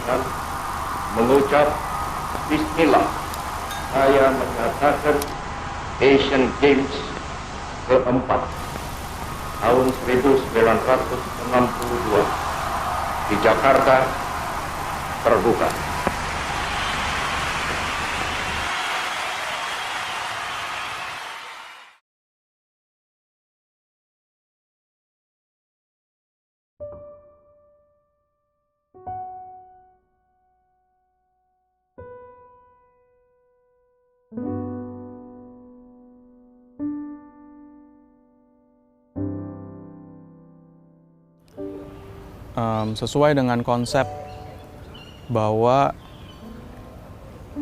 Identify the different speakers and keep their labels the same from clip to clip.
Speaker 1: persilahkan mengucap Bismillah. Saya menyatakan Asian Games keempat tahun 1962 di Jakarta terbuka.
Speaker 2: Sesuai dengan konsep bahwa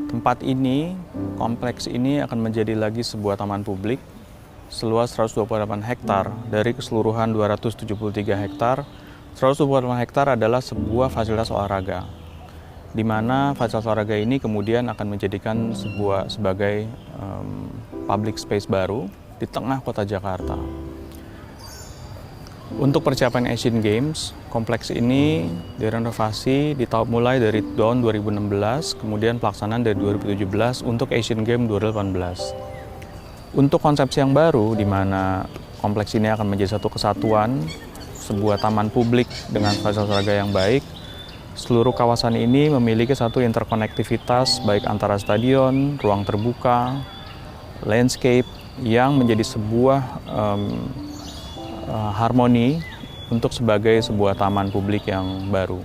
Speaker 2: tempat ini, kompleks ini akan menjadi lagi sebuah taman publik seluas 128 hektar dari keseluruhan 273 hektar. 128 hektar adalah sebuah fasilitas olahraga, di mana fasilitas olahraga ini kemudian akan menjadikan sebagai public space baru di tengah kota Jakarta. Untuk persiapan Asian Games, kompleks ini direnovasi mulai dari tahun 2016, kemudian pelaksanaan dari 2017 untuk Asian Games 2018. Untuk konsepsi yang baru, di mana kompleks ini akan menjadi satu kesatuan, sebuah taman publik dengan fasilitas olahraga yang baik, seluruh kawasan ini memiliki satu interkonektivitas baik antara stadion, ruang terbuka, landscape yang menjadi sebuah harmoni untuk sebagai sebuah taman publik yang baru.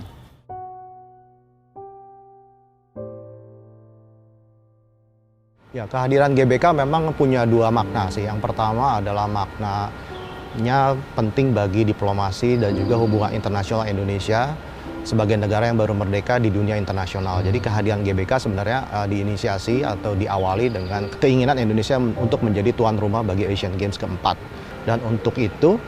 Speaker 3: Ya, kehadiran GBK memang punya dua makna sih. Yang pertama adalah maknanya penting bagi diplomasi dan juga hubungan internasional Indonesia sebagai negara yang baru merdeka di dunia internasional. Jadi kehadiran GBK sebenarnya diinisiasi atau diawali dengan keinginan Indonesia untuk menjadi tuan rumah bagi Asian Games keempat. Dan untuk itu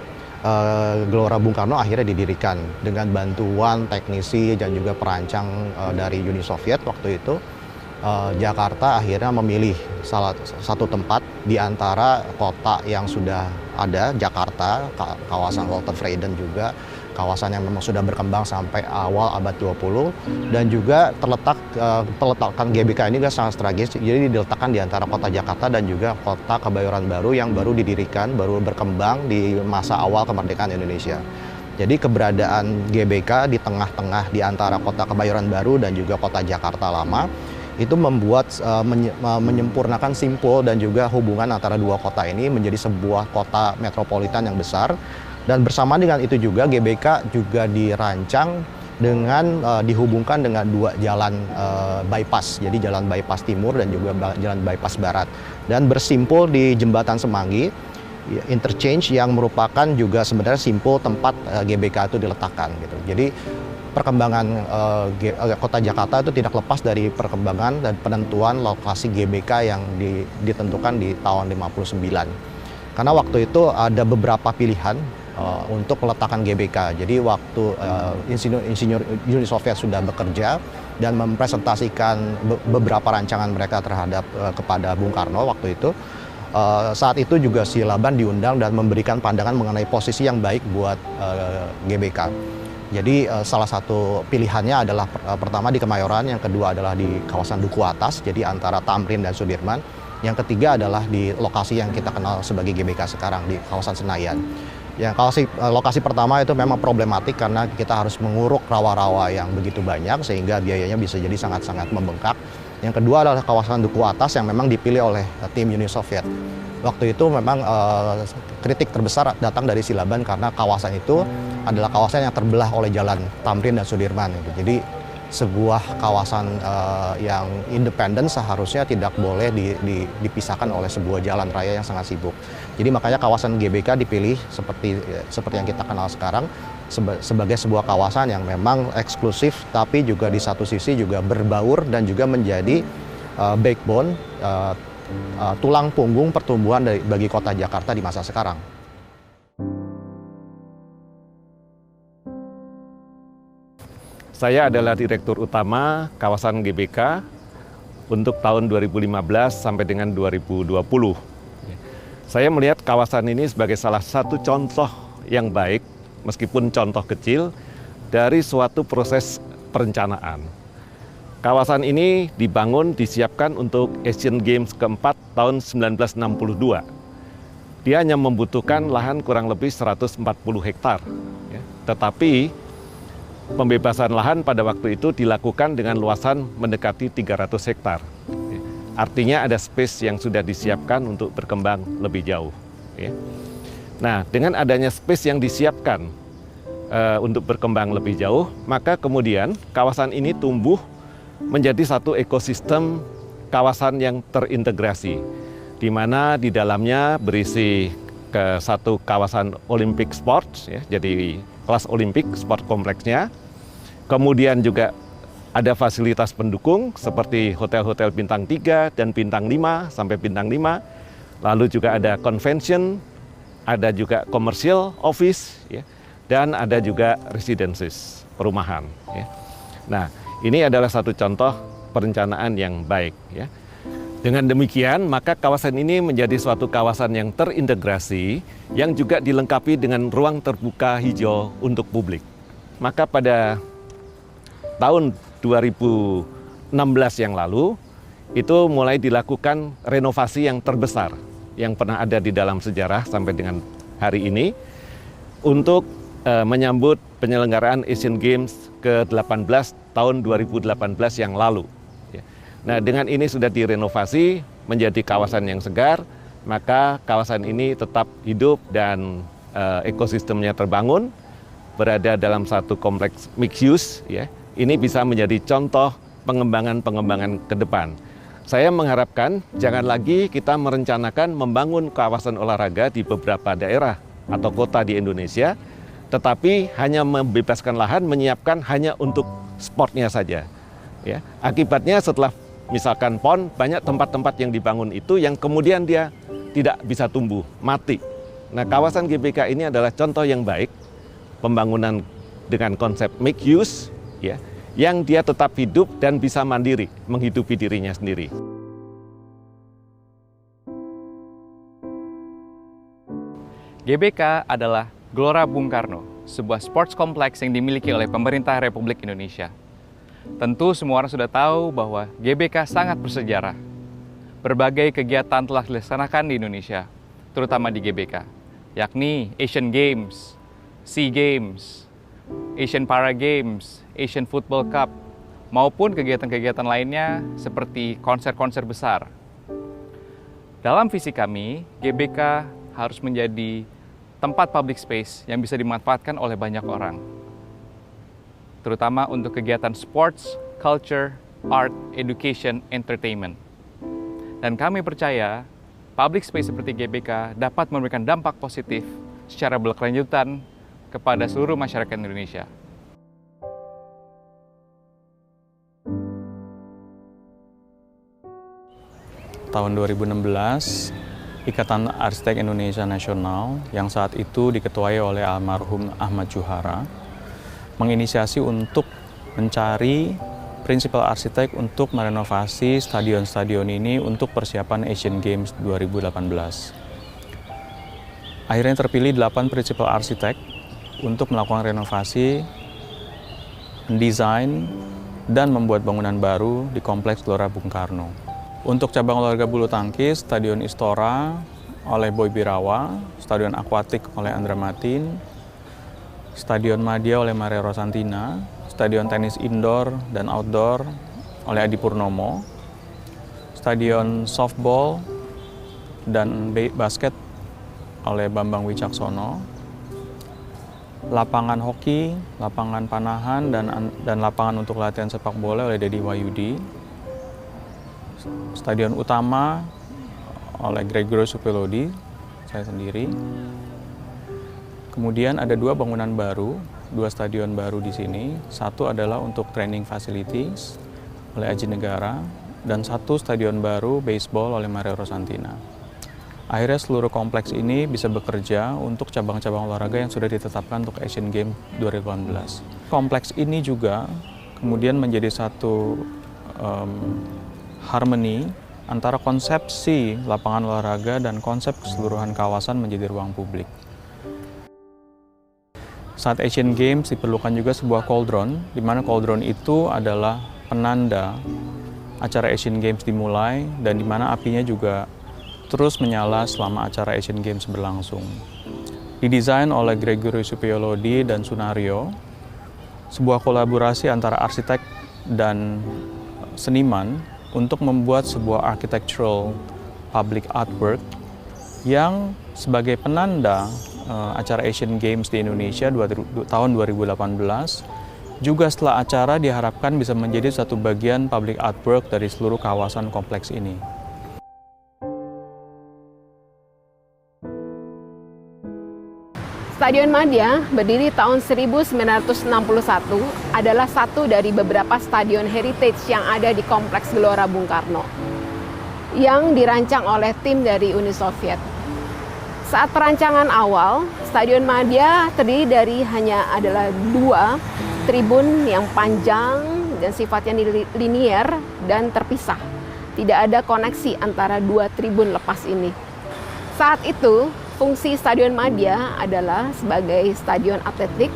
Speaker 3: Gelora Bung Karno akhirnya didirikan dengan bantuan teknisi dan juga perancang dari Uni Soviet waktu itu. Jakarta akhirnya memilih salah satu tempat di antara kota yang sudah ada, Jakarta, kawasan Walter Freyden juga, kawasan yang memang sudah berkembang sampai awal abad 20, dan juga terletakkan GBK ini juga sangat strategis, jadi diletakkan di antara kota Jakarta dan juga kota Kebayoran Baru yang baru didirikan, baru berkembang di masa awal kemerdekaan Indonesia. Jadi keberadaan GBK di tengah-tengah di antara kota Kebayoran Baru dan juga kota Jakarta Lama itu membuat menyempurnakan simpul dan juga hubungan antara dua kota ini menjadi sebuah kota metropolitan yang besar. Dan bersamaan dengan itu juga GBK juga dirancang dengan dihubungkan dengan dua jalan bypass, jadi jalan bypass timur dan juga jalan bypass barat, dan bersimpul di Jembatan Semanggi, interchange yang merupakan juga sebenarnya simpul tempat GBK itu diletakkan gitu. Jadi perkembangan kota Jakarta itu tidak lepas dari perkembangan dan penentuan lokasi GBK yang ditentukan di tahun 59. Karena waktu itu ada beberapa pilihan untuk meletakkan GBK. Jadi waktu insinyur Uni Soviet sudah bekerja dan mempresentasikan beberapa rancangan mereka terhadap kepada Bung Karno waktu itu, saat itu juga si Laban diundang dan memberikan pandangan mengenai posisi yang baik buat GBK. Jadi salah satu pilihannya adalah pertama di Kemayoran, yang kedua adalah di kawasan Duku Atas, jadi antara Tamrin dan Sudirman. Yang ketiga adalah di lokasi yang kita kenal sebagai GBK sekarang, di kawasan Senayan. Yang lokasi pertama itu memang problematik karena kita harus menguruk rawa-rawa yang begitu banyak sehingga biayanya bisa jadi sangat-sangat membengkak. Yang kedua adalah kawasan Duku Atas yang memang dipilih oleh tim Uni Soviet. Waktu itu memang kritik terbesar datang dari Silaban karena kawasan itu adalah kawasan yang terbelah oleh jalan Tamrin dan Sudirman. Gitu. Jadi sebuah kawasan yang independen seharusnya tidak boleh dipisahkan oleh sebuah jalan raya yang sangat sibuk. Jadi makanya kawasan GBK dipilih seperti yang kita kenal sekarang sebagai sebuah kawasan yang memang eksklusif, tapi juga di satu sisi juga berbaur dan juga menjadi backbone, tulang punggung pertumbuhan bagi kota Jakarta di masa sekarang.
Speaker 4: Saya adalah Direktur Utama kawasan GBK untuk tahun 2015 sampai dengan 2020. Saya melihat kawasan ini sebagai salah satu contoh yang baik, meskipun contoh kecil, dari suatu proses perencanaan. Kawasan ini disiapkan untuk Asian Games keempat tahun 1962. Dia hanya membutuhkan lahan kurang lebih 140 hektar. Ya. Tetapi pembebasan lahan pada waktu itu dilakukan dengan luasan mendekati 300 hektar. Ya. Artinya ada space yang sudah disiapkan untuk berkembang lebih jauh. Ya. Nah, dengan adanya space yang disiapkan untuk berkembang lebih jauh, maka kemudian kawasan ini tumbuh menjadi satu ekosistem kawasan yang terintegrasi, di mana di dalamnya berisi ke satu kawasan Olympic Sports, ya, jadi kelas Olimpik sport kompleksnya. Kemudian juga ada fasilitas pendukung seperti hotel-hotel bintang 3 dan bintang 5 sampai bintang 5. Lalu juga ada convention, ada juga commercial office, ya, dan ada juga residences, perumahan. Ya. Nah, ini adalah satu contoh perencanaan yang baik. Ya. Dengan demikian, maka kawasan ini menjadi suatu kawasan yang terintegrasi, yang juga dilengkapi dengan ruang terbuka hijau untuk publik. Maka pada tahun 2016 yang lalu, itu mulai dilakukan renovasi yang terbesar yang pernah ada di dalam sejarah sampai dengan hari ini, untuk menyambut penyelenggaraan Asian Games ke-18 tahun 2018 yang lalu. Nah, dengan ini sudah direnovasi menjadi kawasan yang segar, maka kawasan ini tetap hidup dan ekosistemnya terbangun, berada dalam satu kompleks mixed use. Ya. Ini bisa menjadi contoh pengembangan ke depan. Saya mengharapkan jangan lagi kita merencanakan membangun kawasan olahraga di beberapa daerah atau kota di Indonesia, tetapi hanya membebaskan lahan, menyiapkan hanya untuk sportnya saja. Ya. Akibatnya setelah misalkan PON, banyak tempat-tempat yang dibangun itu yang kemudian dia tidak bisa tumbuh, mati. Nah, kawasan GBK ini adalah contoh yang baik, pembangunan dengan konsep mixed use, ya, yang dia tetap hidup dan bisa mandiri, menghidupi dirinya sendiri.
Speaker 2: GBK adalah Gelora Bung Karno, sebuah sports kompleks yang dimiliki oleh pemerintah Republik Indonesia. Tentu semua orang sudah tahu bahwa GBK sangat bersejarah. Berbagai kegiatan telah dilaksanakan di Indonesia, terutama di GBK, yakni Asian Games, SEA Games, Asian Para Games, Asian Football Cup, maupun kegiatan-kegiatan lainnya seperti konser-konser besar. Dalam visi kami, GBK harus menjadi tempat public space yang bisa dimanfaatkan oleh banyak orang, terutama untuk kegiatan sports, culture, art, education, entertainment. Dan kami percaya public space seperti GBK dapat memberikan dampak positif secara berkelanjutan kepada seluruh masyarakat Indonesia. Tahun 2016, Ikatan Arsitek Indonesia Nasional yang saat itu diketuai oleh almarhum Ahmad Juhara menginisiasi untuk mencari prinsipal arsitek untuk merenovasi stadion-stadion ini untuk persiapan Asian Games 2018. Akhirnya terpilih 8 prinsipal arsitek untuk melakukan renovasi, mendesain, dan membuat bangunan baru di Kompleks Gelora Bung Karno. Untuk cabang olahraga bulu tangkis, Stadion Istora oleh Boy Birawa, Stadion Akuatik oleh Andra Matin, Stadion Madia oleh Maria Rosantina, Stadion Tenis Indoor dan Outdoor oleh Adi Purnomo, Stadion Softball dan Basket oleh Bambang Wicaksono, lapangan hoki, lapangan panahan, dan lapangan untuk latihan sepak bola oleh Dedi Wahyudi, Stadion utama oleh Gregory Supelodi, saya sendiri. Kemudian ada 2 bangunan baru, 2 stadion baru di sini. Satu adalah untuk training facilities oleh Aji Negara, dan 1 stadion baru baseball oleh Maria Rosantina. Akhirnya seluruh kompleks ini bisa bekerja untuk cabang-cabang olahraga yang sudah ditetapkan untuk Asian Games 2018. Kompleks ini juga kemudian menjadi satu harmoni antara konsepsi lapangan olahraga dan konsep keseluruhan kawasan menjadi ruang publik. Saat Asian Games diperlukan juga sebuah cauldron, di mana cauldron itu adalah penanda acara Asian Games dimulai dan di mana apinya juga terus menyala selama acara Asian Games berlangsung. Didesain oleh Gregory Suppiolodi dan Sunario, sebuah kolaborasi antara arsitek dan seniman untuk membuat sebuah architectural public artwork yang sebagai penanda acara Asian Games di Indonesia tahun 2018. Juga setelah acara diharapkan bisa menjadi satu bagian public artwork dari seluruh kawasan kompleks ini.
Speaker 5: Stadion Madia berdiri tahun 1961 adalah satu dari beberapa stadion heritage yang ada di Kompleks Gelora Bung Karno yang dirancang oleh tim dari Uni Soviet. Saat perancangan awal, Stadion Madia terdiri dari hanya adalah 2 tribun yang panjang dan sifatnya linier dan terpisah. Tidak ada koneksi antara 2 tribun lepas ini. Saat itu, fungsi Stadion Madia adalah sebagai stadion atletik,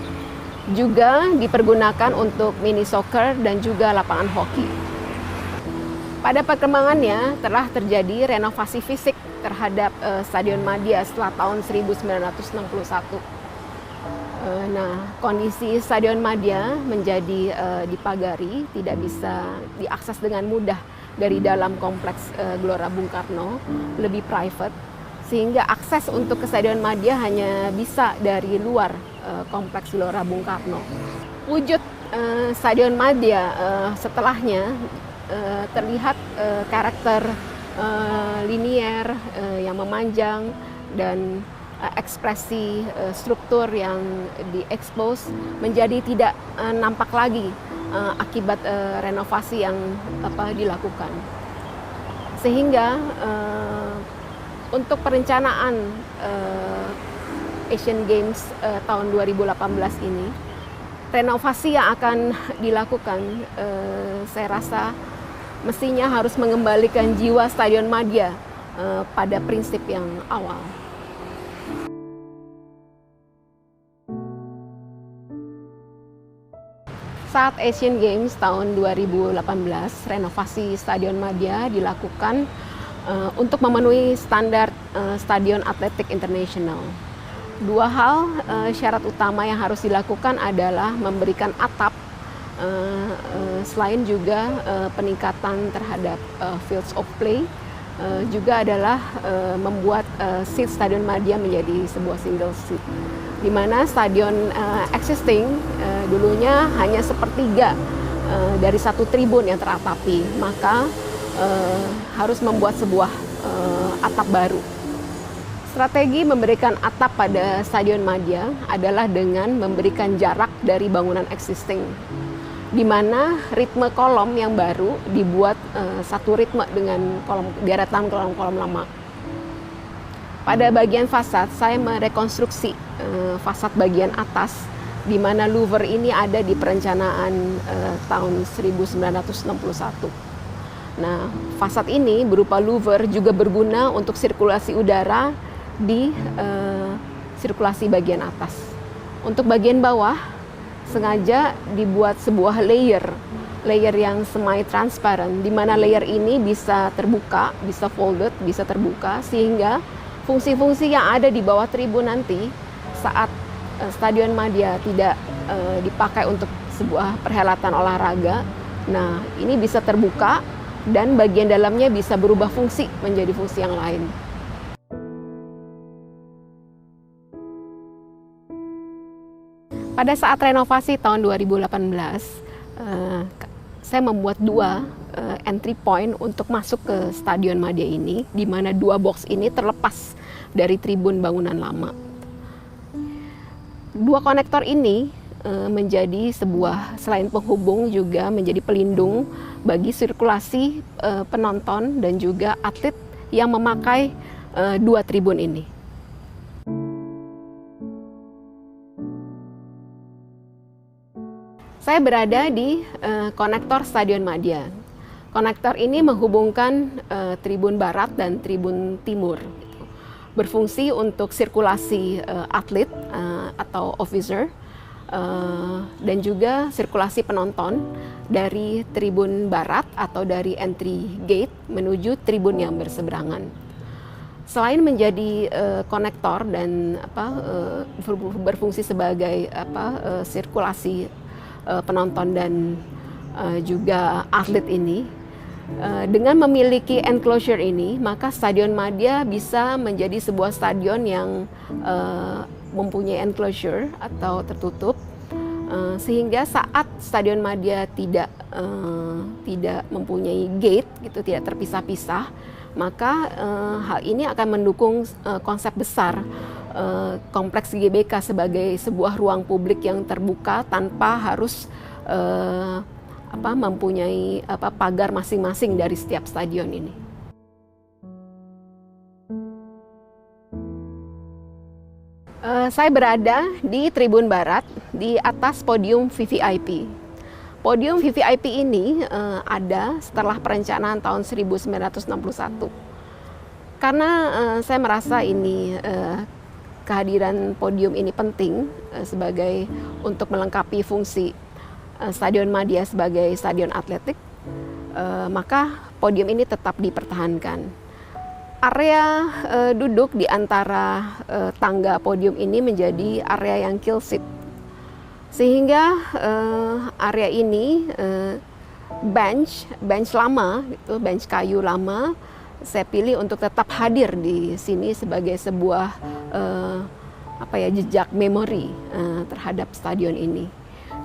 Speaker 5: juga dipergunakan untuk mini soccer dan juga lapangan hoki. Pada perkembangannya telah terjadi renovasi fisik terhadap Stadion Madia setelah tahun 1961. Kondisi Stadion Madia menjadi dipagari, tidak bisa diakses dengan mudah dari dalam kompleks Gelora Bung Karno, lebih private. Sehingga akses untuk ke Stadion Madia hanya bisa dari luar Kompleks Gelora Bung Karno. Wujud Stadion Madia setelahnya terlihat karakter linier yang memanjang dan ekspresi struktur yang diekspos menjadi tidak nampak lagi akibat renovasi yang dilakukan. Sehingga untuk perencanaan Asian Games tahun 2018 ini, renovasi yang akan dilakukan, saya rasa mestinya harus mengembalikan jiwa Stadion Madia pada prinsip yang awal. Saat Asian Games tahun 2018, renovasi Stadion Madia dilakukan untuk memenuhi standar Stadion Atletik Internasional. 2 hal syarat utama yang harus dilakukan adalah memberikan atap, selain juga peningkatan terhadap fields of play, juga adalah membuat seat Stadion Madia menjadi sebuah single seat. Di mana stadion existing dulunya hanya sepertiga dari 1 tribun yang teratapi, maka harus membuat sebuah atap baru. Strategi memberikan atap pada Stadion Madia adalah dengan memberikan jarak dari bangunan existing, di mana ritme kolom yang baru dibuat satu ritme dengan deretan kolom-kolom lama. Pada bagian fasad, saya merekonstruksi fasad bagian atas, di mana louver ini ada di perencanaan tahun 1961. Nah, fasad ini berupa louver juga berguna untuk sirkulasi udara di sirkulasi bagian atas. Untuk bagian bawah, sengaja dibuat sebuah layer yang semi-transparan, di mana layer ini bisa terbuka, bisa folded, bisa terbuka, sehingga fungsi-fungsi yang ada di bawah tribun nanti saat Stadion Madia tidak dipakai untuk sebuah perhelatan olahraga, nah ini bisa terbuka, dan bagian dalamnya bisa berubah fungsi menjadi fungsi yang lain. Pada saat renovasi tahun 2018, saya membuat 2 entry point untuk masuk ke Stadion Madia ini, di mana 2 box ini terlepas dari tribun bangunan lama. 2 konektor ini menjadi sebuah, selain penghubung, juga menjadi pelindung bagi sirkulasi penonton dan juga atlet yang memakai 2 tribun ini. Saya berada di konektor Stadion Madia. Konektor ini menghubungkan tribun barat dan tribun timur. Berfungsi untuk sirkulasi atlet atau officer, dan juga sirkulasi penonton dari tribun barat atau dari entry gate menuju tribun yang berseberangan. Selain menjadi konektor dan berfungsi sebagai sirkulasi penonton dan juga atlet ini, dengan memiliki enclosure ini, maka Stadion Madia bisa menjadi sebuah stadion yang mempunyai enclosure atau tertutup, sehingga saat Stadion Madia tidak mempunyai gate, gitu, tidak terpisah-pisah, maka hal ini akan mendukung konsep besar kompleks GBK sebagai sebuah ruang publik yang terbuka tanpa harus mempunyai pagar masing-masing dari setiap stadion ini. Saya berada di Tribun Barat di atas podium VVIP. Podium VVIP ini ada setelah perencanaan tahun 1961. Karena saya merasa ini kehadiran podium ini penting sebagai untuk melengkapi fungsi Stadion Madia sebagai stadion atletik, maka podium ini tetap dipertahankan. Area duduk di antara tangga podium ini menjadi area yang kill seat, sehingga area ini bench lama, gitu, bench kayu lama, saya pilih untuk tetap hadir di sini sebagai sebuah jejak memori terhadap stadion ini.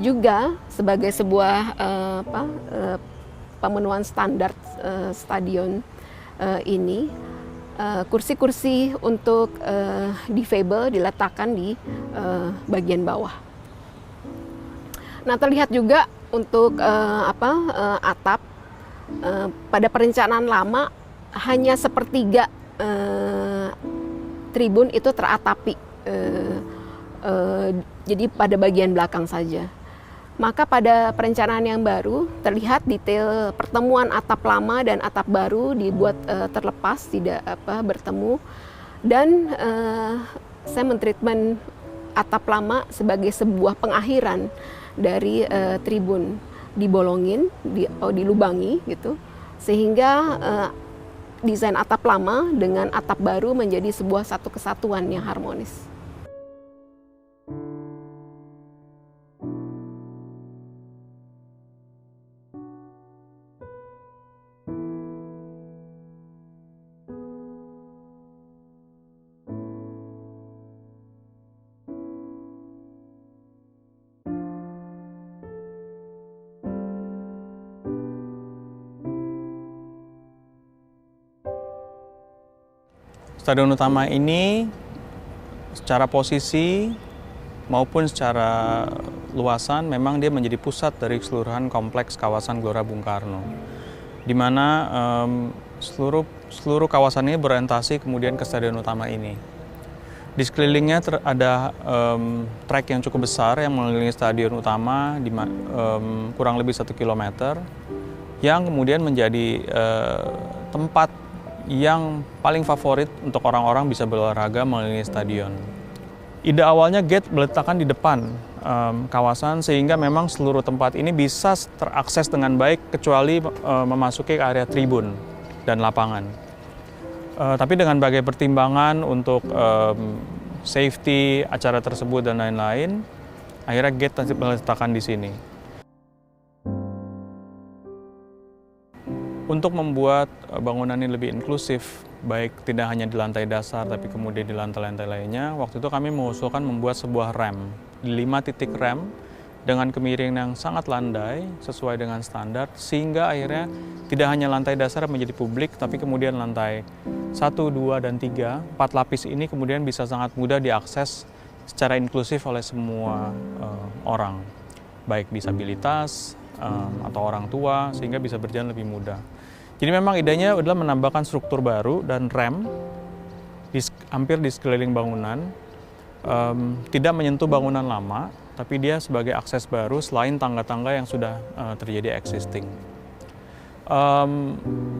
Speaker 5: Juga sebagai sebuah pemenuhan standar stadion ini, kursi-kursi untuk difabel diletakkan di bagian bawah. Nah, terlihat juga untuk atap, pada perencanaan lama hanya sepertiga tribun itu teratapi, jadi pada bagian belakang saja. Maka pada perencanaan yang baru terlihat detail pertemuan atap lama dan atap baru dibuat terlepas, tidak bertemu, dan saya mentreatment atap lama sebagai sebuah pengakhiran dari tribun, dibolongin, dilubangi gitu, sehingga desain atap lama dengan atap baru menjadi sebuah satu kesatuan yang harmonis.
Speaker 2: Stadion utama ini secara posisi maupun secara luasan memang dia menjadi pusat dari keseluruhan kompleks kawasan Gelora Bung Karno, di mana seluruh kawasan ini berorientasi kemudian ke stadion utama ini. Di sekelilingnya ada trek yang cukup besar yang mengelilingi stadion utama kurang lebih 1 kilometer, yang kemudian menjadi tempat yang paling favorit untuk orang-orang bisa berolahraga mengelilingi stadion. Ide awalnya gate diletakkan di depan kawasan sehingga memang seluruh tempat ini bisa terakses dengan baik kecuali memasuki area tribun dan lapangan. Tapi dengan berbagai pertimbangan untuk safety acara tersebut dan lain-lain, akhirnya gate diletakkan di sini. Untuk membuat bangunan ini lebih inklusif, baik tidak hanya di lantai dasar tapi kemudian di lantai-lantai lainnya, waktu itu kami mengusulkan membuat sebuah ramp, 5 titik ramp dengan kemiringan yang sangat landai sesuai dengan standar, sehingga akhirnya tidak hanya lantai dasar menjadi publik, tapi kemudian lantai 1, 2, dan 3, 4 lapis ini kemudian bisa sangat mudah diakses secara inklusif oleh semua orang, baik disabilitas atau orang tua, sehingga bisa berjalan lebih mudah. Jadi memang idenya adalah menambahkan struktur baru dan ramp hampir di sekeliling bangunan, tidak menyentuh bangunan lama, tapi dia sebagai akses baru selain tangga-tangga yang sudah terjadi existing.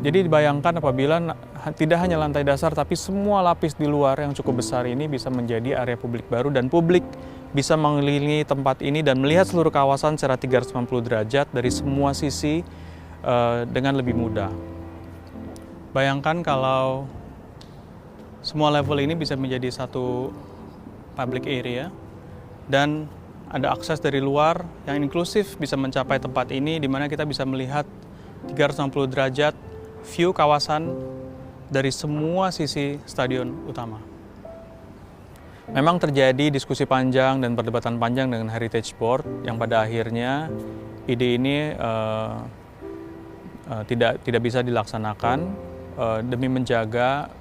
Speaker 2: Jadi dibayangkan apabila tidak hanya lantai dasar, tapi semua lapis di luar yang cukup besar ini bisa menjadi area publik baru, dan publik bisa mengelilingi tempat ini dan melihat seluruh kawasan secara 360 derajat dari semua sisi dengan lebih mudah. Bayangkan kalau semua level ini bisa menjadi satu public area dan ada akses dari luar yang inklusif bisa mencapai tempat ini, di mana kita bisa melihat 360 derajat view kawasan dari semua sisi stadion utama. Memang terjadi diskusi panjang dan perdebatan panjang dengan Heritage Board yang pada akhirnya ide ini tidak bisa dilaksanakan demi menjaga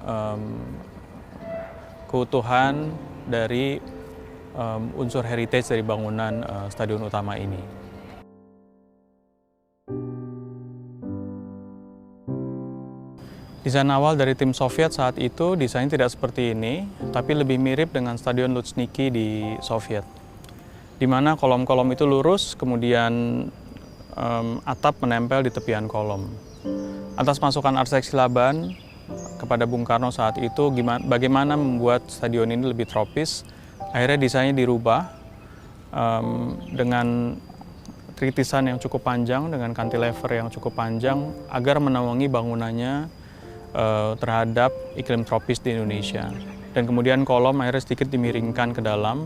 Speaker 2: keutuhan dari unsur heritage dari bangunan stadion utama ini. Desain awal dari tim Soviet saat itu desain tidak seperti ini, tapi lebih mirip dengan Stadion Luzhniki di Soviet, di mana kolom-kolom itu lurus, kemudian atap menempel di tepian kolom. Atas masukan arsitek Silaban kepada Bung Karno saat itu, bagaimana membuat stadion ini lebih tropis, akhirnya desainnya dirubah dengan kritisan yang cukup panjang, dengan cantilever yang cukup panjang, agar menaungi bangunannya terhadap iklim tropis di Indonesia. Dan kemudian kolom akhirnya sedikit dimiringkan ke dalam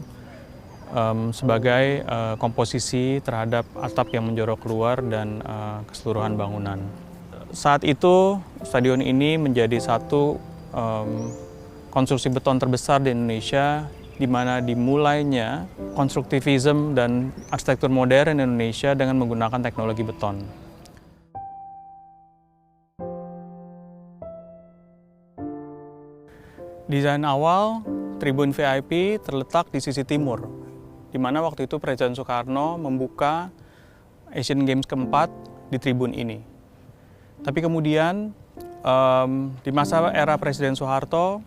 Speaker 2: sebagai komposisi terhadap atap yang menjorok keluar dan keseluruhan bangunan. Saat itu stadion ini menjadi satu konstruksi beton terbesar di Indonesia, di mana dimulainya konstruktivisme dan arsitektur modern Indonesia dengan menggunakan teknologi beton. Desain awal tribun VIP terletak di sisi timur, di mana waktu itu Presiden Soekarno membuka Asian Games keempat di tribun ini. Tapi kemudian di masa era Presiden Soeharto,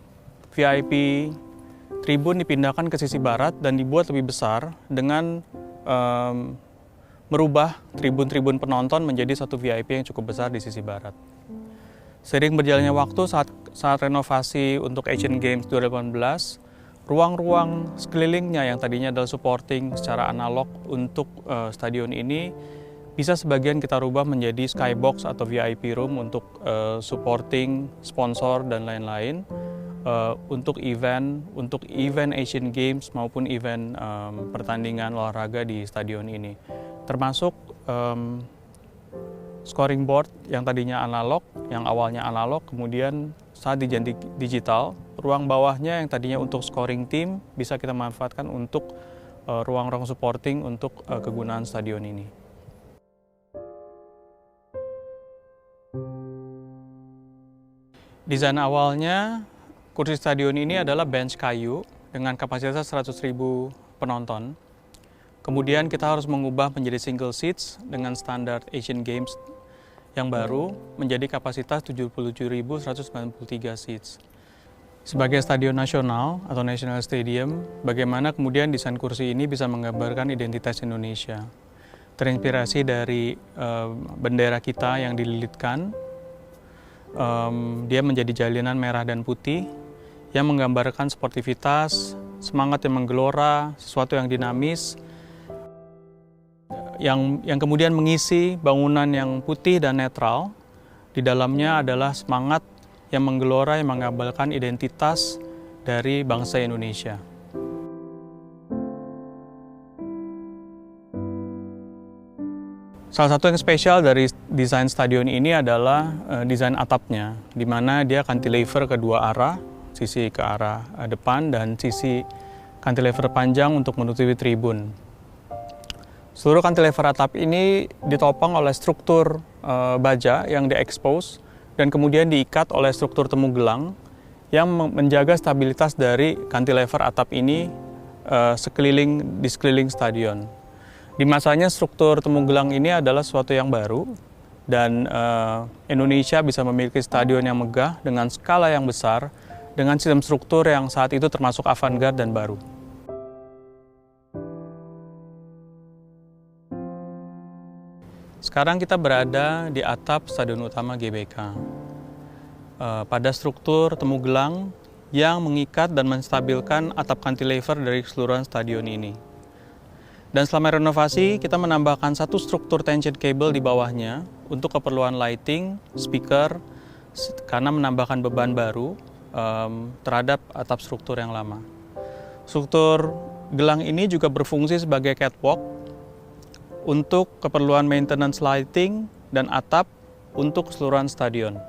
Speaker 2: VIP tribun dipindahkan ke sisi barat dan dibuat lebih besar dengan merubah tribun-tribun penonton menjadi satu VIP yang cukup besar di sisi barat. Seiring berjalannya waktu saat renovasi untuk Asian Games 2018, ruang-ruang sekelilingnya yang tadinya adalah supporting secara analog untuk stadion ini bisa sebagian kita rubah menjadi skybox atau VIP room untuk supporting sponsor dan lain-lain untuk event Asian Games maupun event pertandingan olahraga di stadion ini, termasuk scoring board yang tadinya analog, yang awalnya analog, kemudian saat diganti digital, ruang bawahnya yang tadinya untuk scoring tim bisa kita manfaatkan untuk ruang-ruang supporting untuk kegunaan stadion ini. Desain awalnya, kursi stadion ini adalah bench kayu dengan kapasitas 100.000 penonton. Kemudian kita harus mengubah menjadi single seats dengan standar Asian Games yang baru menjadi kapasitas 77.193 seats. Sebagai stadion nasional atau National Stadium, bagaimana kemudian desain kursi ini bisa menggambarkan identitas Indonesia. Terinspirasi dari bendera kita yang dililitkan, dia menjadi jalinan merah dan putih yang menggambarkan sportivitas, semangat yang menggelora, sesuatu yang dinamis, yang kemudian mengisi bangunan yang putih dan netral. Di dalamnya adalah semangat yang menggelora, yang menggambarkan identitas dari bangsa Indonesia. Salah satu yang spesial dari desain stadion ini adalah desain atapnya, di mana dia cantilever kedua arah, sisi ke arah depan dan sisi cantilever panjang untuk menutupi tribun. Seluruh cantilever atap ini ditopang oleh struktur baja yang diekspos dan kemudian diikat oleh struktur temu gelang yang menjaga stabilitas dari cantilever atap ini di sekeliling stadion. Di masanya struktur temu gelang ini adalah sesuatu yang baru dan Indonesia bisa memiliki stadion yang megah dengan skala yang besar dengan sistem struktur yang saat itu termasuk avant-garde dan baru. Sekarang kita berada di atap stadion utama GBK. Pada struktur temu gelang yang mengikat dan menstabilkan atap cantilever dari keseluruhan stadion ini. Dan selama renovasi, kita menambahkan satu struktur tension cable di bawahnya untuk keperluan lighting, speaker, karena menambahkan beban baru terhadap atap struktur yang lama. Struktur gelang ini juga berfungsi sebagai catwalk untuk keperluan maintenance lighting dan atap untuk keseluruhan stadion.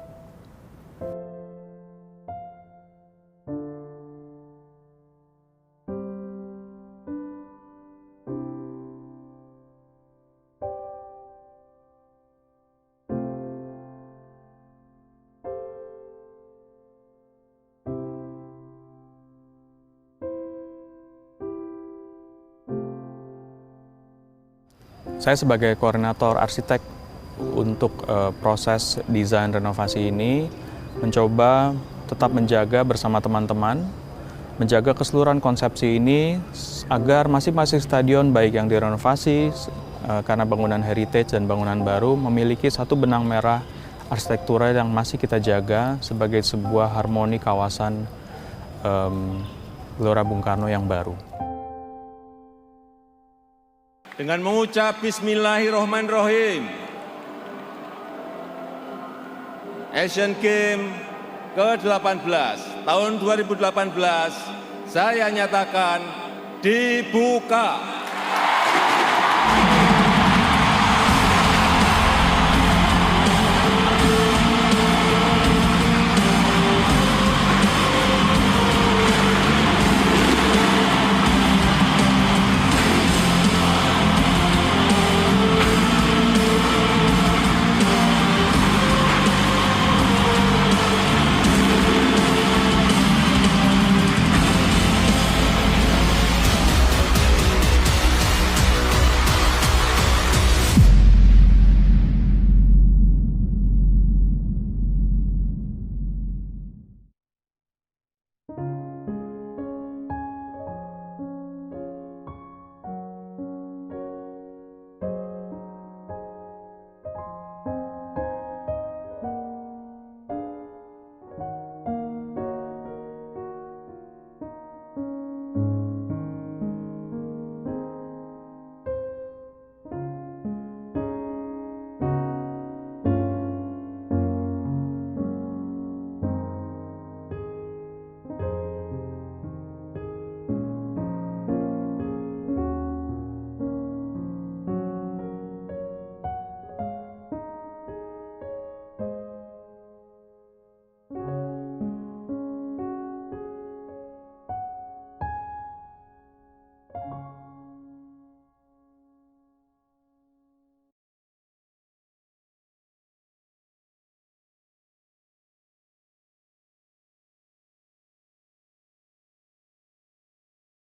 Speaker 2: Saya sebagai koordinator arsitek untuk proses desain renovasi ini mencoba tetap menjaga bersama teman-teman, menjaga keseluruhan konsepsi ini agar masing-masing stadion baik yang direnovasi karena bangunan heritage dan bangunan baru memiliki satu benang merah arsitektural yang masih kita jaga sebagai sebuah harmoni kawasan Gelora Bung Karno yang baru.
Speaker 6: Dengan mengucap Bismillahirrahmanirrahim, Asian Games ke-18 tahun 2018 saya nyatakan dibuka.